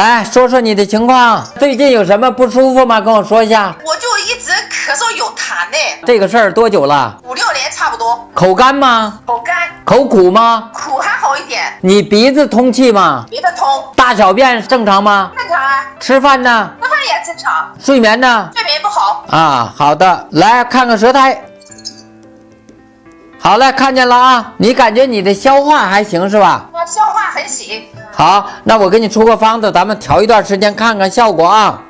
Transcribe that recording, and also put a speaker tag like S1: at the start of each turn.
S1: 来说说你的情况，最近有什么不舒服吗？跟我说一下。
S2: 我就一直咳嗽有痰呢，
S1: 这个事儿多久了
S2: 5、6年差不多。
S1: 口干吗？
S2: 口干，
S1: 口苦吗？
S2: 苦还好一点，
S1: 你鼻子通气吗？
S2: 别的通，
S1: 大小便正常吗？
S2: 正常啊，
S1: 吃饭呢？
S2: 吃饭也正常，
S1: 睡眠呢？
S2: 睡眠不好。
S1: 啊，好的，来看看舌苔。好了，看见了啊，你感觉你的消化还行是吧？
S2: 消化很喜。
S1: 好，那我给你出个方子，咱们调一段时间看看效果啊。